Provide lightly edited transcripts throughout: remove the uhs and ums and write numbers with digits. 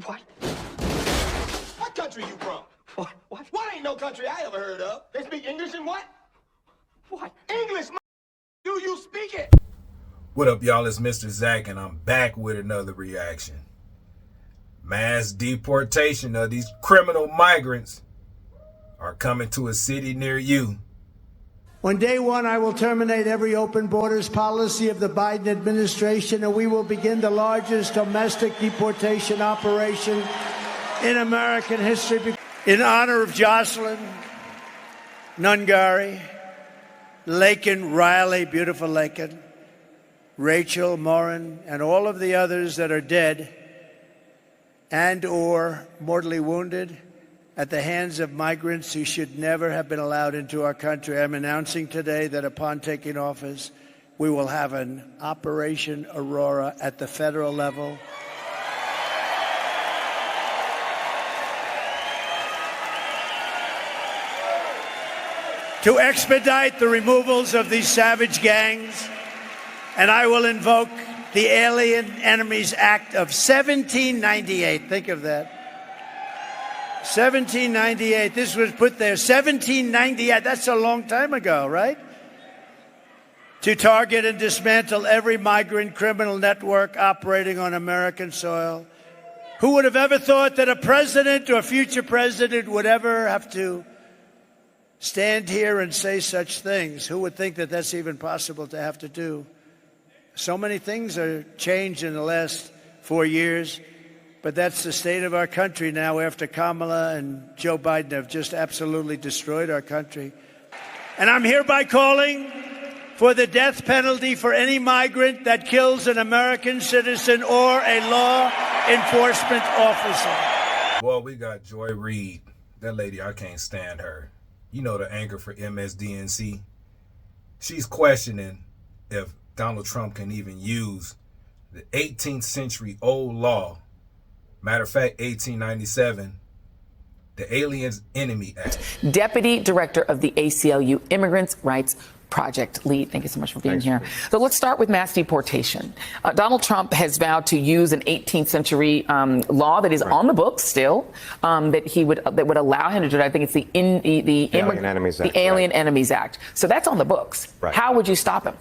What? What country you from? What? What ain't no country I ever heard of? They speak English and what? What? English, do you speak it? What up, y'all? It's Mr. Zach, and I'm back with another reaction. Mass deportation of these criminal migrants are coming to a city near you. On day one, I will terminate every open borders policy of the Biden administration, and we will begin the largest domestic deportation operation in American history. In honor of Jocelyn, Nungari, Lakin, Riley, beautiful Lakin, Rachel, Morin, and all of the others that are dead and or mortally wounded at the hands of migrants who should never have been allowed into our country, I'm announcing today that upon taking office, we will have an Operation Aurora at the federal level. To expedite the removals of these savage gangs, and I will invoke the Alien Enemies Act of 1798. Think of that. 1798. This was put there. 1798. That's a long time ago, right? To target and dismantle every migrant criminal network operating on American soil. Who would have ever thought that a president or future president would ever have to stand here and say such things? Who would think that that's even possible to have to do? So many things are changed in the last 4 years, but that's the state of our country now after Kamala and Joe Biden have just absolutely destroyed our country. And I'm hereby calling for the death penalty for any migrant that kills an American citizen or a law enforcement officer. Well, we got Joy Reid. That lady, I can't stand her. You know, the anchor for MSDNC. She's questioning if Donald Trump can even use the 18th century old law. Matter of fact, 1897, the Aliens Enemy Act. Deputy Director of the ACLU Immigrants' Rights Project lead. Thank you so much for being here. So let's start with mass deportation. Donald Trump has vowed to use an 18th century law that is on the books still, that would allow him to do it. I think it's the Alien Enemies Act. The Alien Enemies Act. So that's on the books. Right. How would you stop him?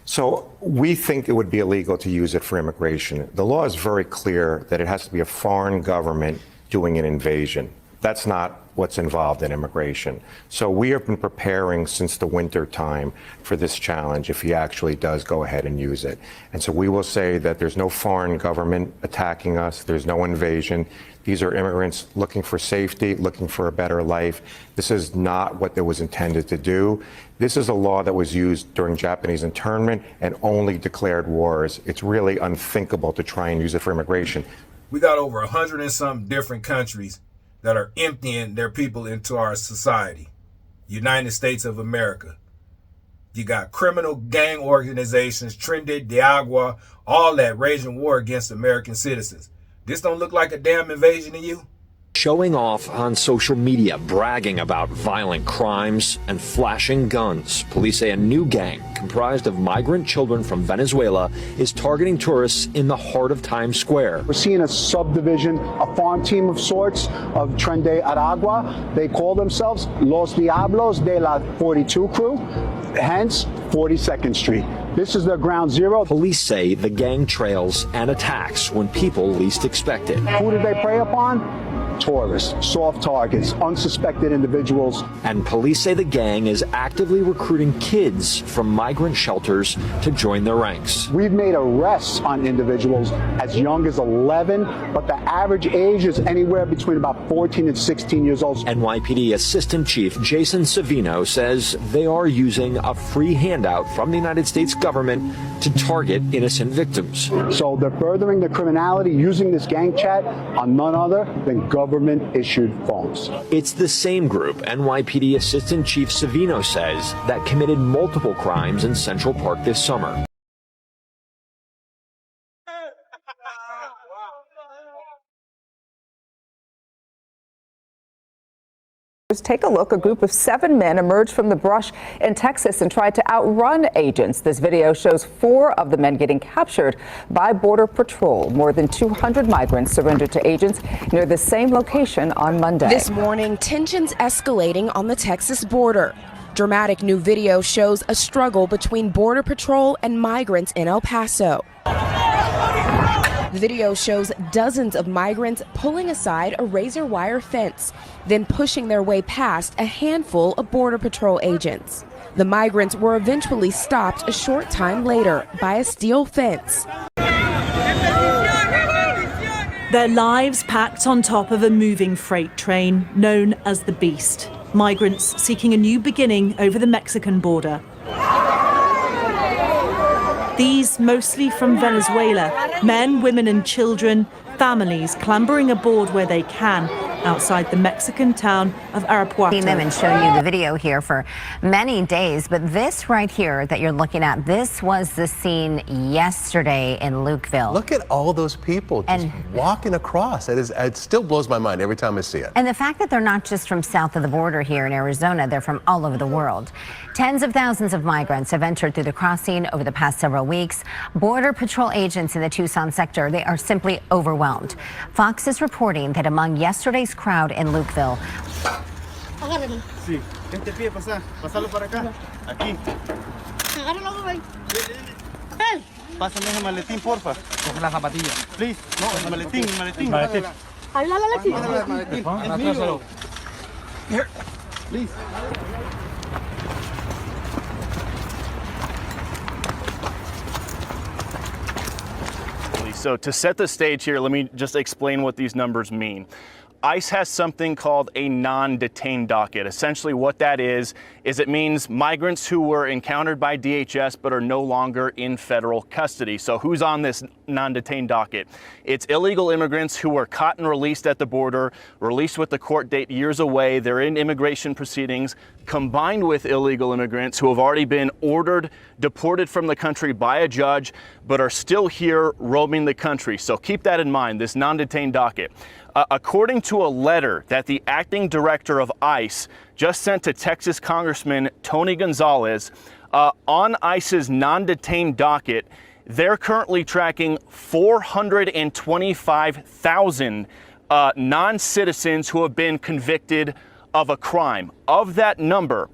So we think it would be illegal to use it for immigration. The law is very clear that it has to be a foreign government doing an invasion. That's not what's involved in immigration. So we have been preparing since the winter time for this challenge if he actually does go ahead and use it. And so we will say that there's no foreign government attacking us. There's no invasion. These are immigrants looking for safety, looking for a better life. This is not what it was intended to do. This is a law that was used during Japanese internment and only declared wars. It's really unthinkable to try and use it for immigration. We got over 100 and some different countries that are emptying their people into our society. United States of America. You got criminal gang organizations, Trinidad, de Agua, all that raging war against American citizens. This don't look like a damn invasion to you? Showing off on social media, bragging about violent crimes and flashing guns. Police say a new gang comprised of migrant children from Venezuela is targeting tourists in the heart of Times Square. We're seeing a subdivision, a farm team of sorts of Tren de Aragua. They call themselves Los Diablos de la 42 crew, hence 42nd Street. This is their ground zero. Police say the gang trails and attacks when people least expect it. Who did they prey upon? Tourists, soft targets, unsuspected individuals. And police say the gang is actively recruiting kids from migrant shelters to join their ranks. We've made arrests on individuals as young as 11, but the average age is anywhere between about 14 and 16 years old. NYPD Assistant Chief Jason Savino says they are using a free handout from the United States government to target innocent victims. So they're furthering the criminality using this gang chat on none other than government-issued phones. It's the same group, NYPD Assistant Chief Savino says, that committed multiple crimes in Central Park this summer. Take a look. A group of 7 men emerged from the brush in Texas and tried to outrun agents. This video shows 4 of the men getting captured by Border Patrol. More than 200 migrants surrendered to agents near the same location on Monday. This morning, tensions escalating on the Texas border. Dramatic new video shows a struggle between Border Patrol and migrants in El Paso. The video shows dozens of migrants pulling aside a razor wire fence, then pushing their way past a handful of Border Patrol agents. The migrants were eventually stopped a short time later by a steel fence. Their lives packed on top of a moving freight train known as the Beast. Migrants seeking a new beginning over the Mexican border. These mostly from Venezuela, men, women and children, families clambering aboard where they can outside the Mexican town of Arapuato. Seen them and shown you the video here for many days, but this right here that you're looking at, this was the scene yesterday in Lukeville. Look at all those people just walking across. It still blows my mind every time I see it. And the fact that they're not just from south of the border here in Arizona, they're from all over the world. Tens of thousands of migrants have entered through the crossing over the past several weeks. Border Patrol agents in the Tucson sector, they are simply overwhelmed. Fox is reporting that among yesterday's crowd in Lukeville, So to set the stage here, let me just explain what these numbers mean. ICE has something called a non-detained docket. Essentially what that is it means migrants who were encountered by DHS but are no longer in federal custody. So who's on this non-detained docket? It's illegal immigrants who were caught and released at the border, released with the court date years away. They're in immigration proceedings, combined with illegal immigrants who have already been ordered deported from the country by a judge but are still here roaming the country. So keep that in mind, this non-detained docket. According to a letter that the acting director of ICE just sent to Texas Congressman Tony Gonzalez, on ICE's non-detained docket, they're currently tracking 425,000 non-citizens who have been convicted of a crime. Of that number,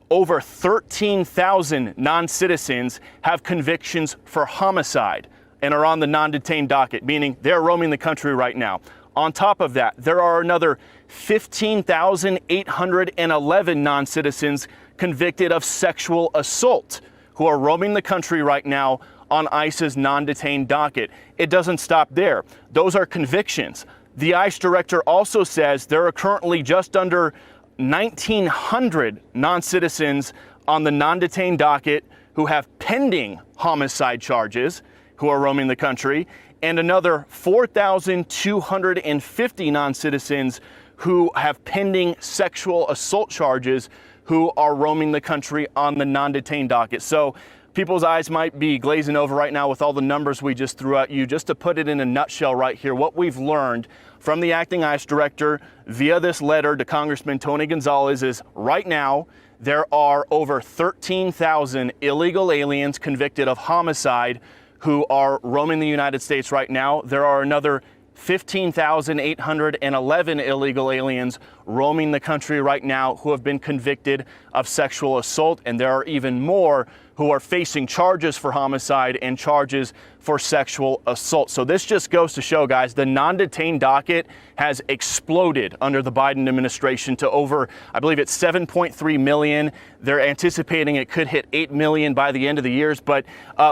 over 13,000 non-citizens have convictions for homicide and are on the non-detained docket, meaning they're roaming the country right now. On top of that, there are another 15,811 non-citizens convicted of sexual assault who are roaming the country right now on ICE's non-detained docket. It doesn't stop there. Those are convictions. The ICE director also says there are currently just under 1,900 non-citizens on the non-detained docket who have pending homicide charges who are roaming the country, and another 4,250 non-citizens who have pending sexual assault charges who are roaming the country on the non-detained docket. So people's eyes might be glazing over right now with all the numbers we just threw at you. Just to put it in a nutshell right here, what we've learned from the acting ICE director via this letter to Congressman Tony Gonzalez is right now there are over 13,000 illegal aliens convicted of homicide who are roaming the United States right now. There are another 15,811 illegal aliens roaming the country right now who have been convicted of sexual assault, and there are even more who are facing charges for homicide and charges for sexual assault. So this just goes to show, guys, the non-detained docket has exploded under the Biden administration to over, I believe it's 7.3 million. They're anticipating it could hit 8 million by the end of the year. But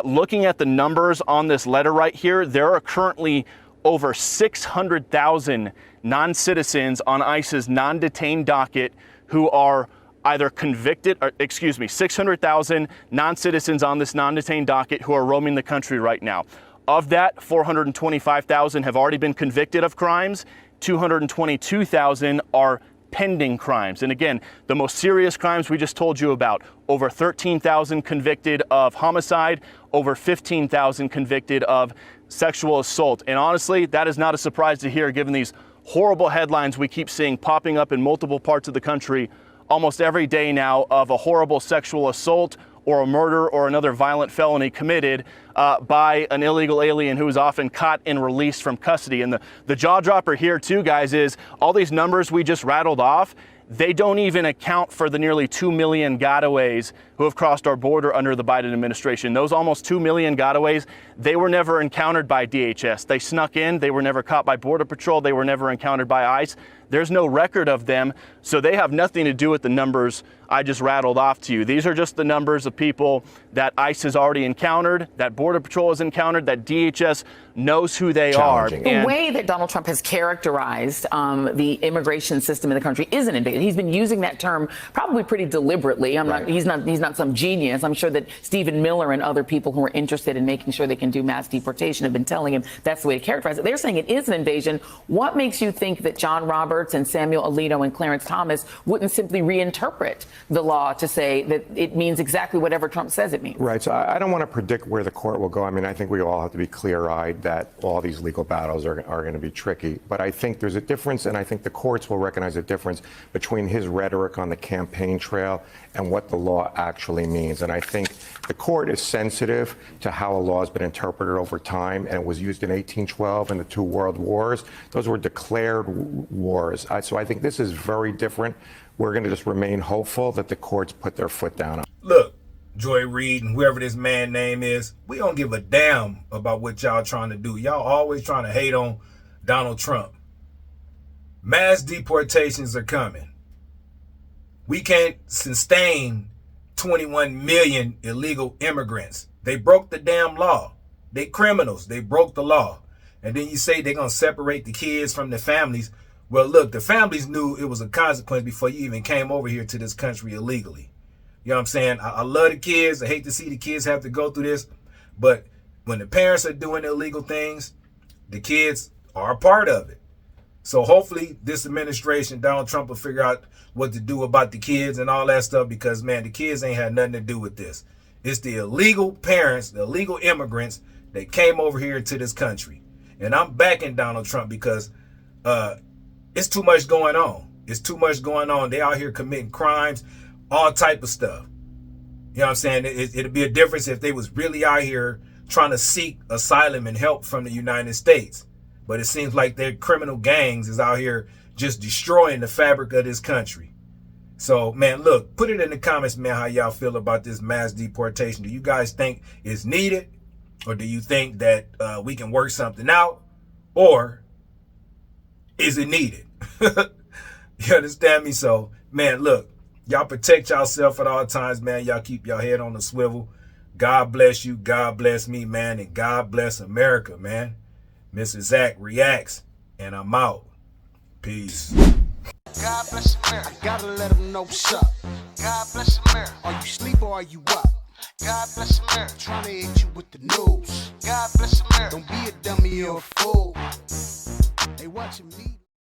looking at the numbers on this letter right here, there are currently over 600,000 non-citizens on ICE's non-detained docket who are either convicted, 600,000 non-citizens on this non-detained docket who are roaming the country right now. Of that, 425,000 have already been convicted of crimes. 222,000 are pending crimes. And again, the most serious crimes we just told you about, over 13,000 convicted of homicide, over 15,000 convicted of sexual assault. And honestly, that is not a surprise to hear given these horrible headlines we keep seeing popping up in multiple parts of the country almost every day now of a horrible sexual assault or a murder or another violent felony committed by an illegal alien who is often caught and released from custody. And the jaw dropper here too, guys, is all these numbers we just rattled off, they don't even account for the nearly 2 million gotaways who have crossed our border under the Biden administration. Those almost 2 million gotaways, they were never encountered by DHS. They snuck in, they were never caught by Border Patrol, they were never encountered by ICE. There's no record of them, so they have nothing to do with the numbers I just rattled off to you. These are just the numbers of people that ICE has already encountered, that Border Patrol has encountered, that DHS knows who they are. The way that Donald Trump has characterized the immigration system in the country is an invasion. He's been using that term probably pretty deliberately. He's not some genius. I'm sure that Stephen Miller and other people who are interested in making sure they can do mass deportation have been telling him that's the way to characterize it. They're saying it is an invasion. What makes you think that John Roberts and Samuel Alito and Clarence Thomas wouldn't simply reinterpret the law to say that it means exactly whatever Trump says it means? Right. So I don't want to predict where the court will go. I mean, I think we all have to be clear-eyed that all these legal battles are going to be tricky. But I think there's a difference, and I think the courts will recognize a difference between his rhetoric on the campaign trail and what the law actually means. And I think the court is sensitive to how a law has been interpreted over time, and it was used in 1812 in the 2 world wars. Those were declared wars. So I think this is very different. We're going to just remain hopeful that the courts put their foot down. Look, Joy Reid and whoever this man name is, we don't give a damn about what y'all trying to do. Y'all always trying to hate on Donald Trump. Mass deportations are coming. We can't sustain 21 million illegal immigrants. They broke the damn law. They criminals. They broke the law. And then you say they're going to separate the kids from the families. Well, look, the families knew it was a consequence before you even came over here to this country illegally. You know what I'm saying? I love the kids. I hate to see the kids have to go through this. But when the parents are doing illegal things, the kids are a part of it. So hopefully this administration, Donald Trump, will figure out what to do about the kids and all that stuff, because, man, the kids ain't had nothing to do with this. It's the illegal parents, the illegal immigrants that came over here to this country. And I'm backing Donald Trump because it's too much going on. It's too much going on. They out here committing crimes, all type of stuff. You know what I'm saying? It'd be a difference if they was really out here trying to seek asylum and help from the United States. But it seems like their criminal gangs is out here just destroying the fabric of this country. So, man, look, put it in the comments, man, how y'all feel about this mass deportation. Do you guys think it's needed? Or do you think that we can work something out? Or is it needed? You understand me? So, man, look, y'all protect yourself at all times, man. Y'all keep your head on the swivel. God bless you. God bless me, man. And God bless America, man. Mr. Zach reacts, and I'm out. Peace. God bless America. I gotta let them know what's up. God bless America. Are you asleep or are you up? God bless America. Trying to hit you with the news. God bless America. Don't be a dummy or a fool. They watching me.